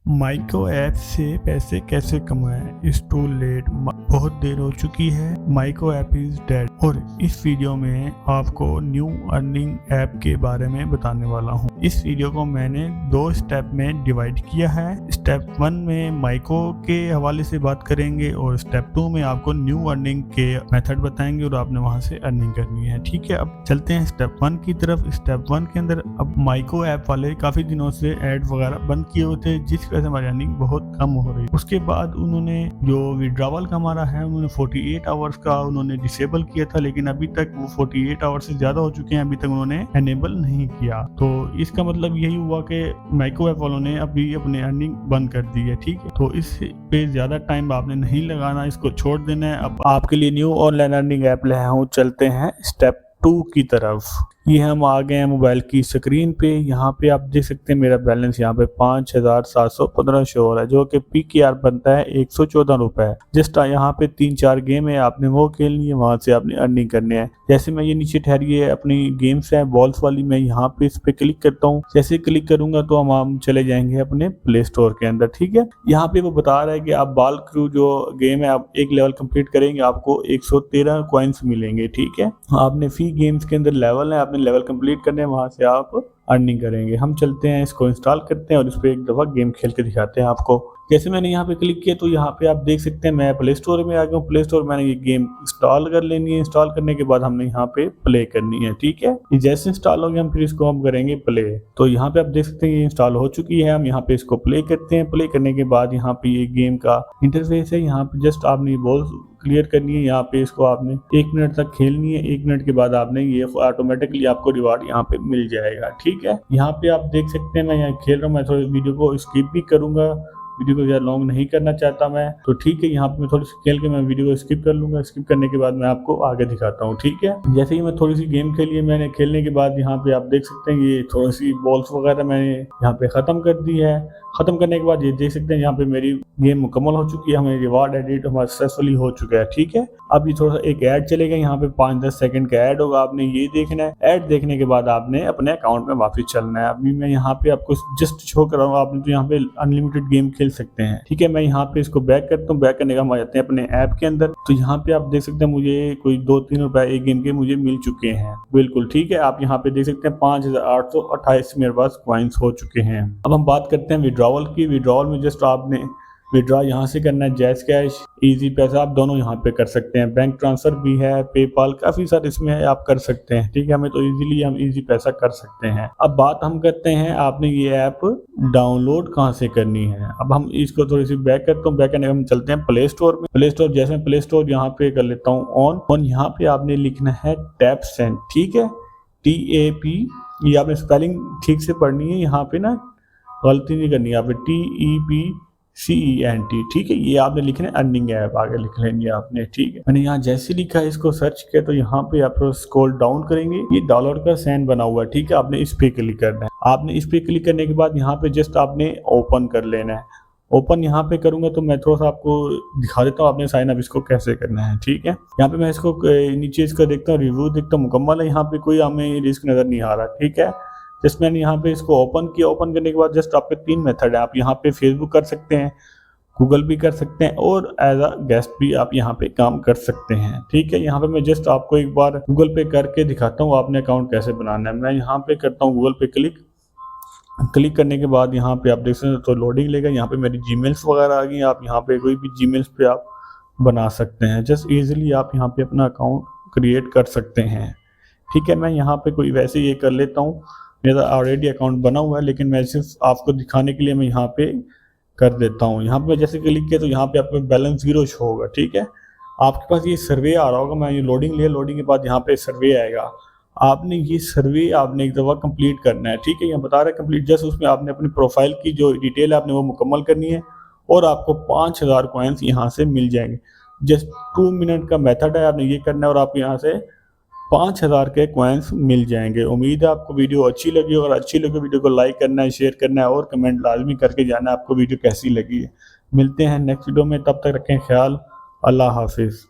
Micro app से पैसे कैसे कमाएं? इट्स टू लेट, बहुत देर हो चुकी है। माइको ऐप इज डेड। और इस वीडियो में आपको न्यू अर्निंग ऐप के बारे में बताने वाला हूं। इस वीडियो को मैंने 2 स्टेप में डिवाइड किया है। स्टेप 1 में माइको के हवाले से बात करेंगे और स्टेप 2 में आपको न्यू अर्निंग के मेथड बताएंगे और आपने वहां से अर्निंग करनी है। ठीक है, अब चलते हैं स्टेप 1 की तरफ। स्टेप 1 के अंदर अब माइको ऐप वाले काफी दिनों से ऐड वगैरह बंद किए हुए थे, जिस वजह से हमारी अर्निंग बहुत कम हो रही। उसके बाद उन्होंने जो विड्रॉवल का हमारा है, उन्होंने 48 आवर्स का उन्होंने डिसेबल किया था, लेकिन अभी तक वो 48 आवर्स से ज्यादा हो चुके हैं, अभी तक उन्होंने एनेबल नहीं किया। तो इसका मतलब यही हुआ कि माइको ऐप वालों ने अभी अपने अर्निंग बंद कर दी है। ठीक है, तो इस पे ज्यादा टाइम आपने नहीं लगाना, इसको छोड़ देना है। अब आपके लिए न्यू ऑनलाइन अर्निंग ऐप लाया हूँ। चलते हैं स्टेप 2 की तरफ। ये हम आ गए हैं मोबाइल की स्क्रीन पे। यहाँ पे आप देख सकते हैं मेरा बैलेंस यहाँ पे 5715 शो हो रहा है, जो कि PKR बनता है 114 रुपए। जस्ट यहाँ पे 3-4 गेम है, आपने वो खेलनी है, वहां से आपने अर्निंग करनी है। जैसे मैं ये नीचे ठहरिए अपनी गेम्स है बॉल्स वाली, मैं यहाँ पे इस पे क्लिक करता हूँ। जैसे क्लिक करूंगा तो हम चले जाएंगे अपने प्ले स्टोर के अंदर। ठीक है, यहाँ पे वो बता रहा है कि आप बाल क्रू जो गेम है, आप एक लेवल कंप्लीट करेंगे आपको 113 कॉइन्स मिलेंगे। ठीक है, आपने फी गेम्स के अंदर लेवल है, लेवल कंप्लीट करने हैं, वहां से आप अर्निंग करेंगे। हम चलते हैं, इसको इंस्टॉल करते हैं और इस पे एक दफा गेम खेल के दिखाते हैं आपको। जैसे मैंने यहाँ पे क्लिक किया तो यहाँ पे आप देख सकते हैं मैं प्ले स्टोर में आ गया हूँ। प्ले स्टोर मैंने ये गेम इंस्टॉल कर लेनी है। इंस्टॉल करने के बाद हमने यहाँ पे प्ले करनी है। ठीक है, ये जैसे इंस्टॉल हो गया हम फिर इसको हम करेंगे प्ले। तो यहाँ पे आप देख सकते हैं ये इंस्टॉल हो चुकी है। हम यहाँ पे इसको प्ले करते हैं। प्ले करने के बाद यहाँ पे ये गेम का इंटरफेस है। यहाँ पे जस्ट आपने बॉल क्लियर करनी है। यहाँ पे इसको आपने 1 मिनट तक खेलनी है। 1 मिनट के बाद आपने ये ऑटोमेटिकली आपको रिवार्ड यहाँ पे मिल जाएगा। ठीक है, यहाँ पे आप देख सकते हैं मैं यहाँ खेल रहा हूँ। मैं थोड़ी वीडियो को स्किप भी करूंगा, वीडियो को ज़्यादा लॉन्ग नहीं करना चाहता मैं। तो ठीक है, यहाँ पे मैं थोड़ी सी खेल के मैं वीडियो को स्किप कर लूंगा। स्किप करने के बाद मैं आपको आगे दिखाता हूँ। ठीक है, जैसे ही मैं थोड़ी सी गेम खेली है, मैंने खेलने के बाद यहाँ पे आप देख सकते हैं ये थोड़ी सी बॉल्स वगैरह मैंने यहाँ पे ख़त्म कर दी है। खत्म करने के बाद ये देख सकते हैं यहाँ पे मेरी गेम मुकम्मल हो चुकी है। हमें रिवार्ड एडिट हमारा सक्सेसफुली हो चुका है। ठीक है, अब ये थोड़ा सा एक ऐड चलेगा, यहाँ पे 5-10 सेकंड का ऐड होगा, आपने ये देखना है। ऐड देखने के बाद आपने अपने अकाउंट में वापस चलना है। अभी मैं यहाँ पे आपको जस्ट शो कर रहा हूँ, आपने तो यहाँ पे अनलिमिटेड गेम खेल सकते हैं। ठीक है, मैं यहाँ पे इसको बैक करता हूँ। बैक करने का हम आ जाते हैं अपने ऐप के अंदर। तो यहाँ पे आप देख सकते हैं मुझे कोई 2-3 रुपए एक गेम के मुझे मिल चुके हैं। बिल्कुल ठीक है, आप यहाँ पे देख सकते हैं 5828 मेरे पास कॉइन्स हो चुके हैं। अब हम बात करते हैं विड्रॉवल की। विड्रॉवल में जस्ट आपने विड्रॉ यहाँ से करना है। जैज कैश, इजी पैसा, आप दोनों यहाँ पे कर सकते हैं। बैंक ट्रांसफर भी है, पेपाल, काफी सारे इसमें है, आप कर सकते हैं। ठीक है, हमें तो इजीली हम इजी पैसा कर सकते हैं। अब बात हम करते हैं आपने ये ऐप डाउनलोड कहाँ से करनी है। अब हम इसको थोड़ी सी बैक करता हूँ। बैक करने हम चलते हैं प्ले स्टोर में। प्ले स्टोर जैसे प्ले स्टोर यहाँ पे कर लेता हूँ ऑन। यहाँ पे आपने लिखना है टैप सेंड। ठीक है, TAP, ये आपने स्पेलिंग ठीक से पढ़नी है, यहाँ पे ना गलती नहीं करनी है। यहाँ पे TEPCENT। ठीक है, ये आपने लिखना है अर्निंग ऐप, आगे लिख लेंगे आपने। ठीक है, मैंने यहाँ जैसे लिखा है इसको सर्च किया तो यहाँ पे आप स्क्रॉल डाउन करेंगे, ये डॉलर का साइन बना हुआ है। ठीक है, आपने इस पे क्लिक करना है। आपने इस पे क्लिक करने के बाद यहाँ पे जस्ट आपने ओपन कर लेना है। ओपन यहाँ पे करूंगा तो मैं थोड़ा सा आपको दिखा देता हूँ आपने साइन अप इसको कैसे करना है। ठीक है, यहाँ पे मैं इसको नीचे इसका देखता हूँ, रिव्यू देखता हूँ, मुकम्मल है। यहाँ पे कोई हमें रिस्क नजर नहीं आ रहा। ठीक है, जस्ट मैंने यहाँ पे इसको ओपन किया। ओपन करने के बाद जस्ट आपके 3 मेथड है। आप यहाँ पे फेसबुक कर सकते हैं, गूगल भी कर सकते हैं और एज अ गेस्ट भी आप यहाँ पे काम कर सकते हैं। ठीक है, यहाँ पे मैं जस्ट आपको एक बार गूगल पे करके दिखाता हूँ आपने अकाउंट कैसे बनाना है। मैं यहाँ पे करता हूँ गूगल पे क्लिक करने के बाद यहाँ पे आप देख सकते हैं तो लोडिंग लेगा। यहाँ पे मेरी जीमेल्स वगैरह आ गई। आप यहाँ पे कोई भी जीमेल्स पे आप बना सकते हैं। जस्ट इजीली आप यहाँ पे अपना अकाउंट क्रिएट कर सकते हैं। ठीक है, मैं यहाँ पे कोई वैसे ये कर लेता हूँ, मेरा ऑलरेडी अकाउंट बना हुआ है, लेकिन मैं सिर्फ आपको दिखाने के लिए मैं यहाँ पे कर देता हूँ। यहाँ पे मैं जैसे क्लिक किया तो यहाँ पे आपको बैलेंस 0 शो होगा। ठीक है, आपके पास ये सर्वे आ रहा होगा। मैं ये लोडिंग लिया, लोडिंग के बाद यहाँ पे सर्वे आएगा। आपने ये सर्वे आपने एक दफ़ा कंप्लीट करना है। ठीक है, यहाँ बता रहा है कंप्लीट, जस्ट उसमें आपने अपनी प्रोफाइल की जो डिटेल है आपने वो मुकम्मल करनी है और आपको 5000 कॉइन्स यहाँ से मिल जाएंगे। जस्ट 2 मिनट का मेथड है, आपने ये करना है और आपको यहाँ से 5000 के कॉइन्स मिल जाएंगे। उम्मीद है आपको वीडियो अच्छी लगी। अगर अच्छी लगी वीडियो को लाइक करना है, शेयर करना है और कमेंट लाजमी करके जाना है आपको वीडियो कैसी लगी है। मिलते हैं नेक्स्ट वीडियो में, तब तक रखें ख्याल। अल्लाह हाफिज़।